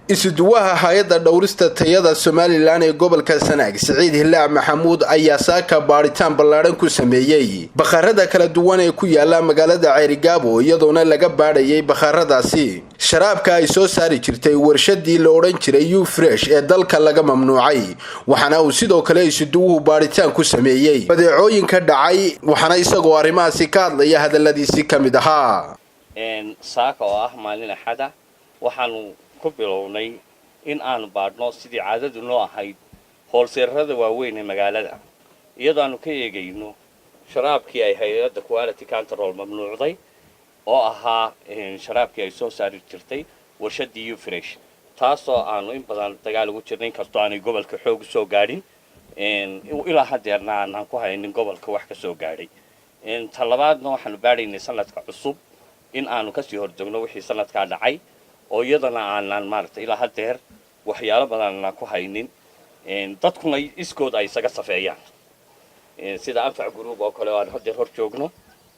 isuduwaha hay'adda dhawrista tayada Somaliland ee gobolka Sanaag Saciid Hilaac Maxamuud ayaa saaka baaritaan ballaaran ku sameeyay bakhaarada kala duwan ee ku yaala magaalada Ceerigaabo iyadoona laga baadhayay bakhaaradaasi sharaabka ay soo saari jirtay warshadii la oran jiray U-Fresh ee dalka laga mamnuucay waxaana uu sidoo kale isuduwuhu baaritaan ku sameeyay badeecooyinka dhacay waxaana isagoo arrimahaasi ka hadlaya hadaladiisi kamid ahaa saaka oo ah maalin axada waxaanu ku bilownay in aan baadhno sidii caadadu noo ahayd hoolseerada waaweyn ee magaalada iyadoo aanu ka eegayno sharaabkii ay hay'adda quality control mamnuucday oo ahaa sharaabkii ay soo saari jirtay warshadii U-Fresh taasoo aanu in badan dagaal ugu jirnay kastoo aanay gobolka xoog soo gaadhin ilaa hadeerna aan ku haynin gobolka wax ka soo gaadhay talabaadna waxaanu baadhaynay sanadka cusub in aanu ka sii horjoogno wixii sanadka dhacay oo iyadana aanan maartay ilaa hadeer waxyaalo badan aan ku haynin dadkuna iskood ay isaga safeeyaan sida anfac group oo kale oo aan hadeer hor joogno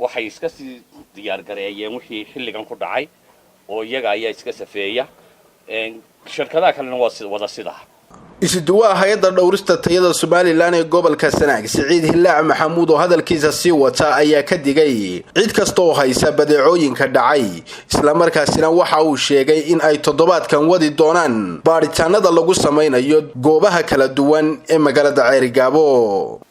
waxay iska sii diyaar gareeyeen wixii xilligan ku dhacay oo iyaga ayaa iska safeeya shirkadaha kalena waa wada sidaa isuduwaha hay'adda dhawrista tayada Somaliland ee gobolka Sanaag Saciid Hilaac Maxamuud oo hadalkiisa sii wata ayaa ka digay cid kasta oo haysa badeecooyinka dhacay isla markaasina waxa uu sheegay in ay toddobaadkan wadi doonaan baaritaanada lagu sameeyo goobaha kala duwan ee magaalada Ceerigaabo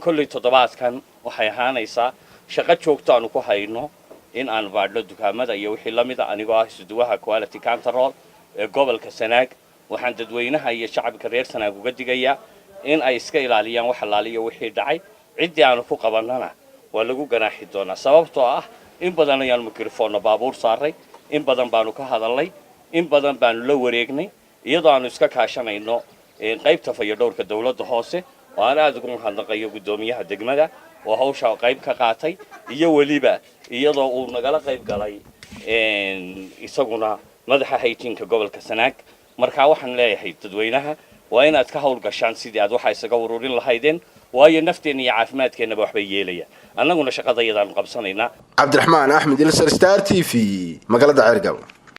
kulli toddobaadkan waxay ahaanaysaa shaqo joogto aan ku hayno in aan baadhno dukaamada iyo wixii la mid ah anigoo ah isuduwaha quality control ee gobolka Sanaag waxaan dadweynaha iyo shacabka reer Sanaag uga digayaa in ay iska ilaaliyaan wax halaaliyo wixii dhacay cidii aan ku qabanana waa lagu ganaaxi doonaa sababtoo ah in badan ayaan mikrofoon baabuur saaray in badan baanu ka hadalnay in badan baanu la wareegnay iyadoo aanu iska kaashanayno qaybta fayadhowrka dawladda hoose oo aan aad ugu mahadnaqayo gudoomiyaha degmada oo hawsha qayb ka qaatay iyo waliba iyadoo uu nagala qayb galay isaguna madaxa hay'adda gobolka Sanaag marka waxaan leeyahay dadweynaha waa inaad ka hawl gashaan sidii aad waxa isaga ururin lahaydeen waayo nafteena iyo caafimaadkeena waxba yeelayaan annaguna shaqada iyadaan qabsanaynaa Cabdiraxmaan Axmed Ilsar Star TV magaalada Ceerigaabo.